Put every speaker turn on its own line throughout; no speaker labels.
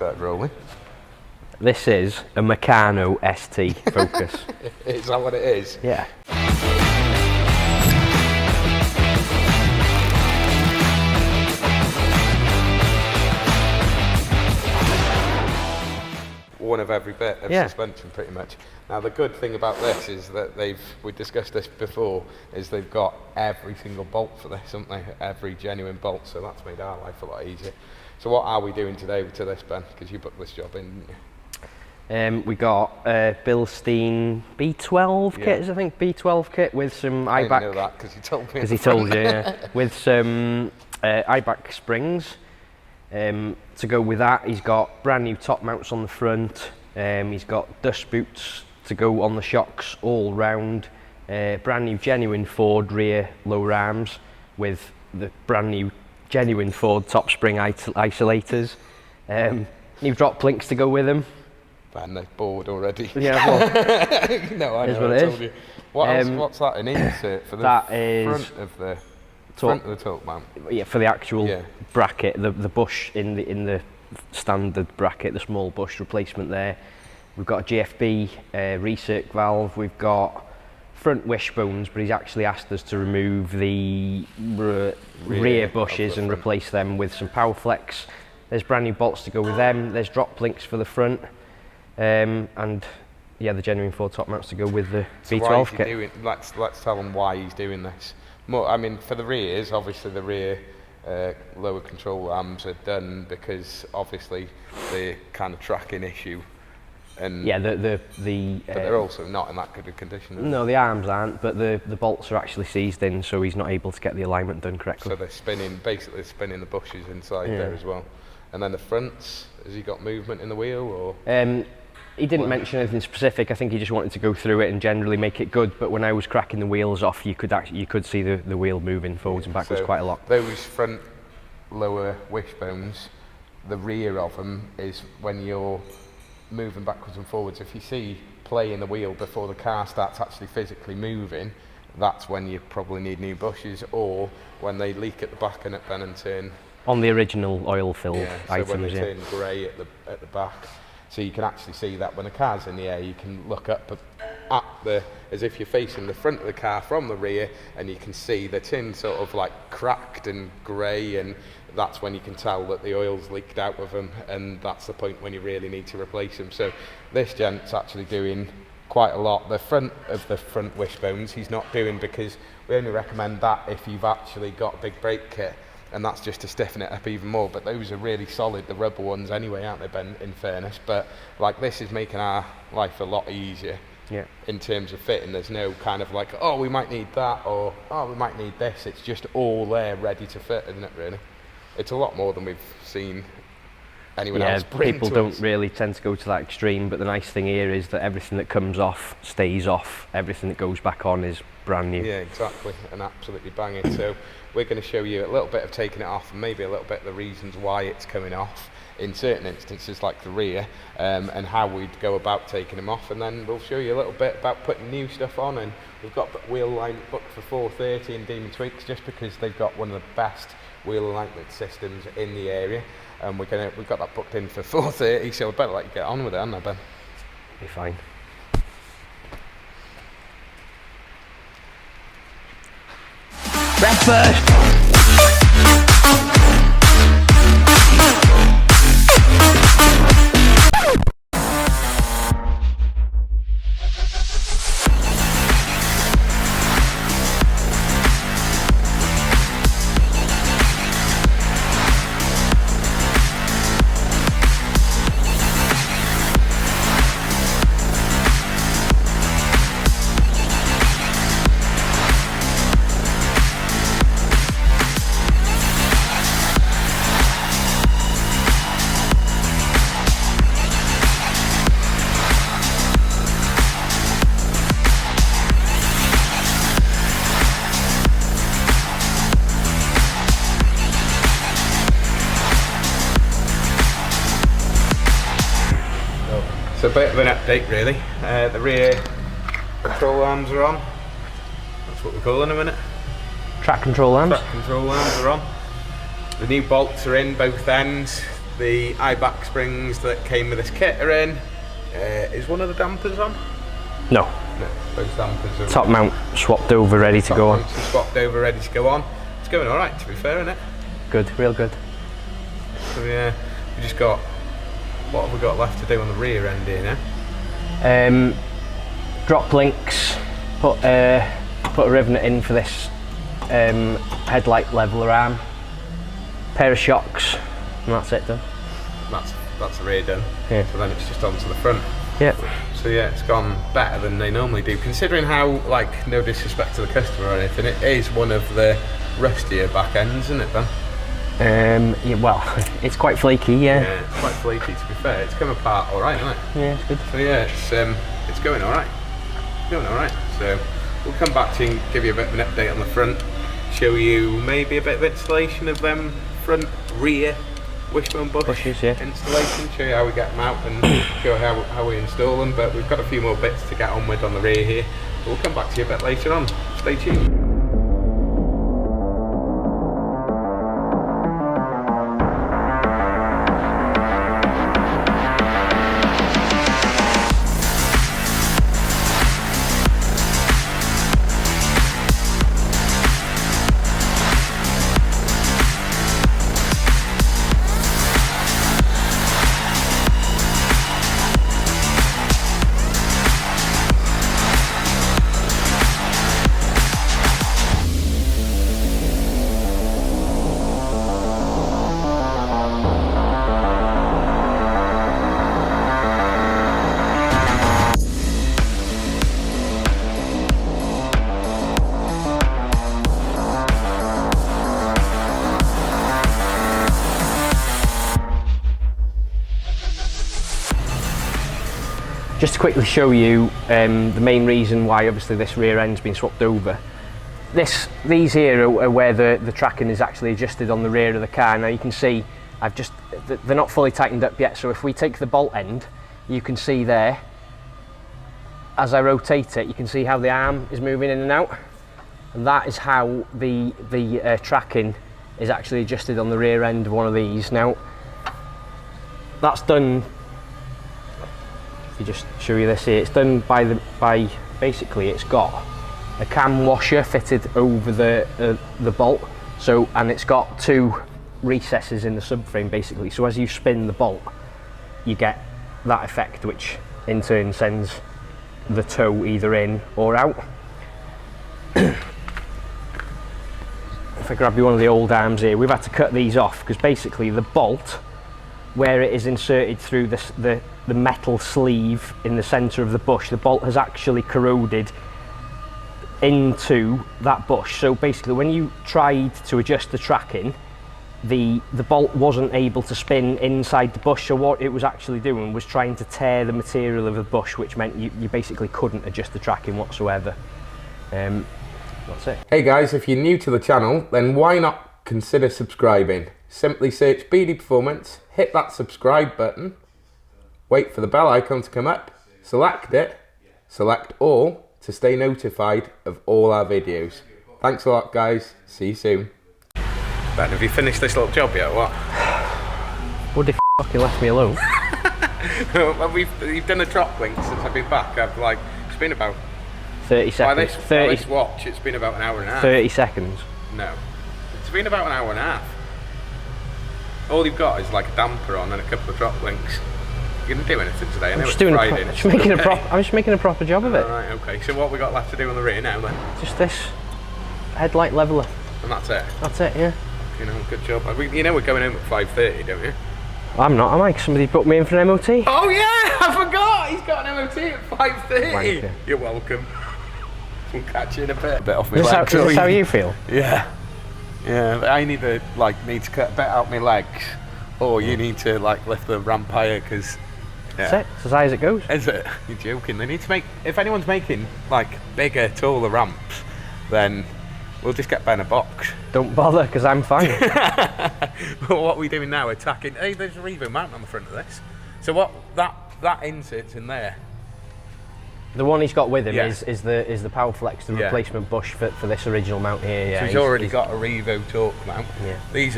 Start rolling.
This is a Meccano ST Focus.
Is that what it is?
Yeah.
One of every bit of suspension, pretty much. Now the good thing about this is that we discussed this before, is they've got every single bolt for this, haven't they? Every genuine bolt, so that's made our life a lot easier. So what are we doing today to this, Ben? Because you booked this job in, didn't you?
We got Bilstein B12 kit, I think, B12 kit with some
I
IBAC.
didn't know that because he told me.
Because he told you, yeah. With some IBAC springs. To go with that, he's got brand new top mounts on the front. He's got dust boots to go on the shocks all round. Brand new genuine Ford rear lower arms with the brand new genuine Ford top spring isolators. New drop links to go with them.
Ben, they're bored already.
Yeah, well,
no, I
is
know.
what
I
it
told
is.
you. What else? What's that? An insert for the
that is
front of the tilt mount.
Yeah, for the actual bracket, the bush in the standard bracket, the small bush replacement there. We've got a GFB recirc valve. We've got front wishbones, but he's actually asked us to remove the rear bushes and replace them with some Powerflex. There's brand new bolts to go with them. There's drop links for the front, and yeah, the genuine Ford top mounts to go with the B12 kit.
Let's tell him why he's doing this. I mean, for the rears, obviously the rear lower control arms are done because obviously the kind of tracking issue. And
yeah,
but they're also not in that good a condition.
No, the arms aren't, but the bolts are actually seized in, so he's not able to get the alignment done correctly.
So they're basically spinning the bushes inside there as well. And then the fronts, has he got movement in the wheel or?
He didn't mention anything specific. I think he just wanted to go through it and generally make it good. But when I was cracking the wheels off, you could see the wheel moving forwards and backwards quite a lot.
Those front lower wishbones, the rear of them is when you're moving backwards and forwards. If you see play in the wheel before the car starts actually physically moving, that's when you probably need new bushes, or when they leak at the back and turn.
On the original oil-filled items,
so when they turn grey at the back. So you can actually see that when the car's in the air, you can look up at as if you're facing the front of the car from the rear, and you can see the tin sort of like cracked and grey, and that's when you can tell that the oil's leaked out of them, and that's the point when you really need to replace them. So this gent's actually doing quite a lot. The front of the front wishbones he's not doing, because we only recommend that if you've actually got a big brake kit, and that's just to stiffen it up even more. But those are really solid, the rubber ones anyway, aren't they, Ben, in fairness? But like, this is making our life a lot easier in terms of fitting. There's no kind of like, oh, we might need that, or oh, we might need this. It's just all there ready to fit, isn't it, really? It's a lot more than we've seen anyone else bring.
People don't really tend to go to that extreme, but the nice thing here is that everything that comes off stays off. Everything that goes back on is brand new.
Yeah, exactly, and absolutely banging. So we're going to show you a little bit of taking it off, and maybe a little bit of the reasons why it's coming off in certain instances, like the rear, and how we'd go about taking them off. And then we'll show you a little bit about putting new stuff on. And we've got wheel alignment booked for 430 in Demon Tweaks, just because they've got one of the best wheel alignment systems in the area. And we've got that booked in for 4:30, so we better let you get on with it, haven't I, Ben?
Be fine. Breakfast!
So a bit of an update, really. The rear control arms are on. That's what we're calling them, isn't it?
Track control arms.
Track control arms are on. The new bolts are in both ends. The IBAC springs that came with this kit are in. Is one of the dampers on?
No.
No, both dampers are
Top mount swapped over, ready to go on.
Swapped over, ready to go on. It's going all right, to be fair, isn't it?
Good, real good.
So yeah, we just got, what have we got left to do on the rear end here now?
Drop links, put a rivet in for this headlight leveler arm, pair of shocks, and that's it done.
That's the rear done.
Yeah.
So then it's just onto the front.
Yeah.
So yeah, it's gone better than they normally do, considering how, like, no disrespect to the customer or anything, it is one of the rustier back ends, isn't it, Ben?
Yeah, well, it's quite flaky, yeah.
Yeah, it's quite flaky, to be fair. It's come apart all right, isn't it?
Yeah, it's good.
So yeah, it's going all right. Going all right. So we'll come back to you and give you a bit of an update on the front, show you maybe a bit of installation of them front, rear wishbone
Bushes, yeah.
installation, show you how we get them out and show how we install them, but we've got a few more bits to get on with on the rear here. We'll come back to you a bit later on. Stay tuned.
Just to quickly show you the main reason why obviously this rear end's been swapped over. These here are where the tracking is actually adjusted on the rear of the car. Now you can see they're not fully tightened up yet, so if we take the bolt end, you can see there, as I rotate it, you can see how the arm is moving in and out. And that is how the tracking is actually adjusted on the rear end of one of these. Now, that's done. Just show you this here. It's done by basically it's got a cam washer fitted over the bolt. So, and it's got two recesses in the subframe basically. So as you spin the bolt, you get that effect, which in turn sends the toe either in or out. If I grab you one of the old arms here, we've had to cut these off because basically the bolt, where it is inserted through the metal sleeve in the centre of the bush, the bolt has actually corroded into that bush. So basically when you tried to adjust the tracking, the bolt wasn't able to spin inside the bush, so what it was actually doing was trying to tear the material of the bush, which meant you basically couldn't adjust the tracking whatsoever. That's it.
Hey guys, if you're new to the channel, then why not consider subscribing? Simply search BD Performance, hit that subscribe button, wait for the bell icon to come up, select it, select all to stay notified of all our videos. Thanks a lot guys, see you soon. Ben, have you finished this little job yet or what?
What if fucking left me alone?
Well, you've done a drop link since I've been back. It's been about
30 seconds.
By this watch, it's been about an hour and a half.
30 seconds.
No, it's been about an hour and a half. All you've got is like a damper on and a couple of drop links. You didn't do anything today.
I'm just making a proper job of it.
Right, okay. So what we got left to do on the rear now then?
Just this headlight leveler.
And that's it.
That's it, yeah.
You know, good job. You know we're going home at 5:30, don't you?
I'm not, am I? Somebody booked me in for an MOT.
Oh yeah, I forgot. He's got an MOT at 5:30.
Wanker.
You're welcome. We'll catch you in a bit. A bit off my
Is
legs.
this how you feel?
Yeah. Yeah, but I need to need to cut a bit out my legs, or you need to lift the ramp higher because.
That's it. It's as high as it goes.
Is it? You're joking. They need to make. If anyone's making bigger, taller ramps, then we'll just get Ben a box.
Don't bother, because I'm fine.
But what are we doing now? Attacking. Hey, there's a Revo mount on the front of this. So what? That insert's in there.
The one he's got with him
Yeah.
is the Powerflex, the
Yeah.
replacement bush for this original mount here. Yeah,
So he's already got a Revo torque mount.
Yeah.
These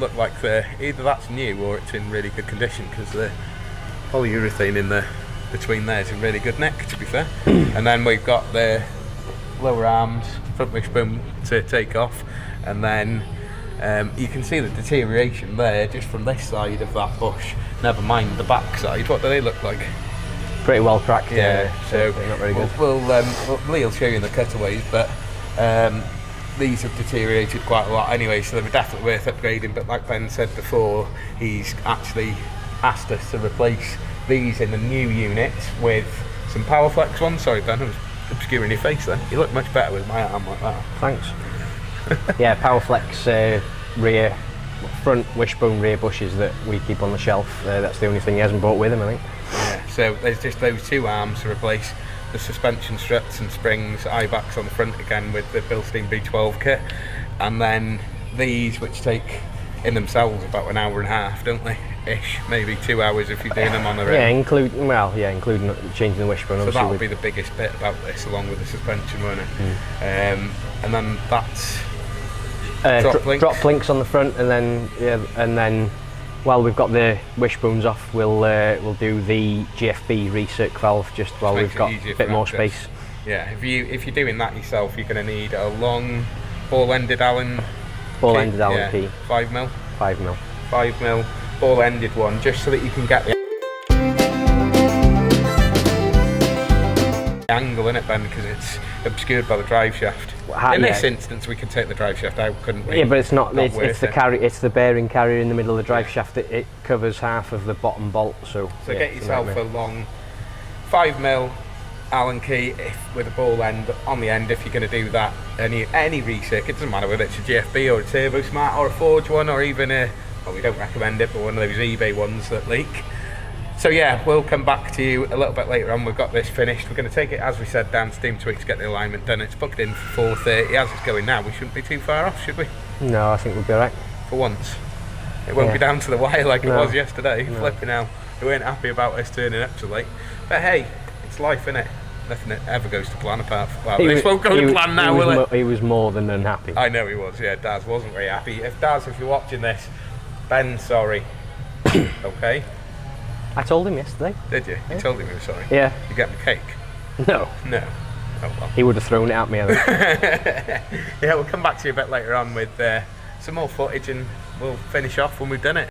look like they're either that's new or it's in really good condition because the polyurethane in the between there is in really good nick, to be fair. And then we've got the lower arms, front wishbone to take off, and then you can see the deterioration there just from this side of that bush. Never mind the back side. What do they look like?
pretty well cracked.
So
not very good.
Lee will show you in the cutaways, but these have deteriorated quite a lot anyway, so they're definitely worth upgrading. But like Ben said before, he's actually asked us to replace these in the new unit with some Powerflex ones. Sorry Ben, I was obscuring your face then. You look much better with my arm like that.
Thanks. Yeah, Powerflex rear, front wishbone rear bushes that we keep on the shelf. That's the only thing he hasn't brought with him, I think.
Yeah, so there's just those two arms to replace. The suspension struts and springs, eyebacks on the front again with the Bilstein B12 kit, and then these, which take in themselves about an hour and a half, don't they? Ish, maybe 2 hours if you're doing them on their
Yeah,
own.
including changing the wishbone.
So
obviously
that'll
with-
be the biggest bit about this, along with the suspension, won't it? And then that's drop links.
drop links on the front, and then while we've got the wishbones off, we'll do the GFB recirc valve just while
makes
we've
it
got
easier
a bit
for
more
access.
space.
Yeah, if you're doing that yourself, you're going to need a long ball-ended Allen
Ball-ended Allen
yeah,
key,
5mm.
5mm.
5mm ball-ended one, just so that you can get the angle in it, Ben, because it's obscured by the drive shaft. In this instance, we could take the drive shaft out, couldn't we?
Yeah, but it's not. It's
worth
the
it.
it's the bearing carrier in the middle of the drive shaft. It covers half of the bottom bolt. So yeah,
Get
it's
yourself a
nightmare.
long 5mm Allen key with a ball end on the end if you're going to do that. Any recirc, it doesn't matter whether it's a GFB or a Turbo Smart or a Forge one or even we don't recommend it, but one of those eBay ones that leak. So yeah, we'll come back to you a little bit later on. We've got this finished. We're going to take it, as we said, down to Steam Tweak to get the alignment done. It's booked in for 4:30. As it's going now, we shouldn't be too far off, should we?
No, I think we'll be alright.
For once. It won't
Yeah.
be down to the wire like it
No.
was yesterday. Flipping out. We weren't happy about us turning up so late. But hey, it's life, innit? Nothing ever goes to plan apart from... Well, this won't go to plan now, will it?
He was more than unhappy.
I know he was, yeah. Daz wasn't very happy. If you're watching this, Ben, sorry. Okay?
I told him yesterday.
Did you? You told him you were sorry.
Yeah.
You get me cake?
No,
No. Oh well.
he would have thrown it at me. I think.
Yeah, we'll come back to you a bit later on with some more footage and we'll finish off when we've done it.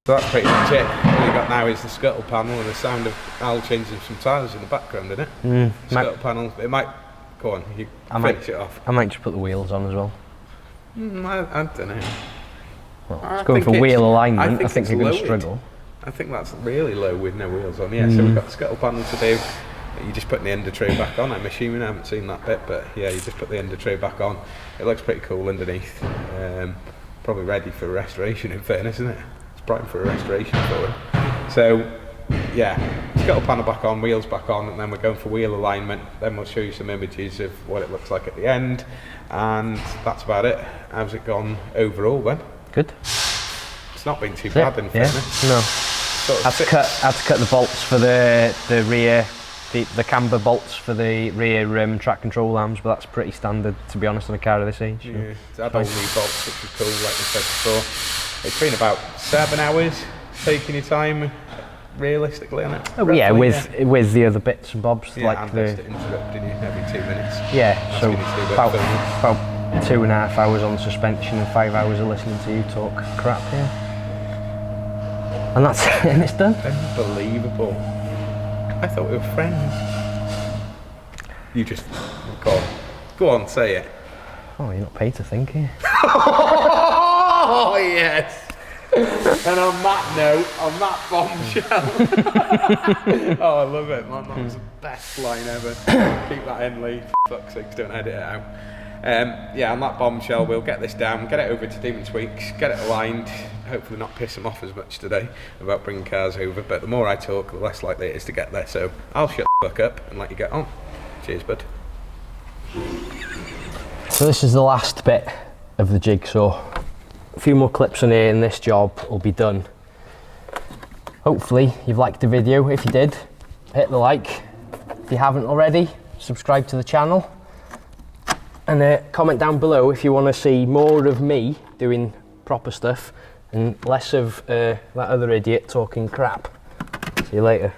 So that's pretty much it. All you got now is the scuttle panel and the sound of Al changing some tyres in the background, isn't it? Scuttle panel. It might. Go on, you finish it off.
I might just put the wheels on as well.
I don't know.
Well,
I
it's going
think
for wheel alignment. I
it's
think you're going to
lowered.
struggle.
I think that's really low with no wheels on. Yeah, so we've got the scuttle panel to do. You're just putting the ender tray back on, I'm assuming. I haven't seen that bit, but yeah, you just put the ender tray back on. It looks pretty cool underneath. probably ready for restoration, in fairness, isn't it? It's prime for a restoration forward. So, yeah, scuttle panel back on, wheels back on, and then we're going for wheel alignment. Then we'll show you some images of what it looks like at the end, and that's about it. How's it gone overall then?
Good.
It's not been too bad, in fairness.
No.
Sort of
Had to cut the bolts for the rear, the camber bolts for the rear track control arms, but that's pretty standard, to be honest, on a car of this age.
Yeah, it's had all new bolts, which is cool, like we said before. It's been about 7 hours, taking your time, realistically, on it.
Oh, yeah, with the other bits and bobs,
Yeah,
like
and
the
just interrupting you every 2 minutes.
yeah. So
Asking you to do a bit of filming.
about 2.5 hours on suspension and 5 hours of listening to you talk crap. Yeah. And that's it, and it's done.
Unbelievable. I thought we were friends. You just go on, say it.
Oh, you're not paid to think here.
Oh yes. And on that note, on that bombshell. Oh, I love it, man. That was the best line ever. Keep that in, Lee. Fuck's sakes, don't edit it out. Yeah, on that bombshell, we'll get this down, get it over to Demon Tweaks, get it aligned. Hopefully not piss them off as much today about bringing cars over, but the more I talk, the less likely it is to get there. So I'll shut the fuck up and let you get on. Cheers, bud.
So this is the last bit of the jigsaw. A few more clips on here and this job will be done. Hopefully you've liked the video. If you did, hit the like. If you haven't already, subscribe to the channel. And comment down below if you want to see more of me doing proper stuff and less of that other idiot talking crap. See you later.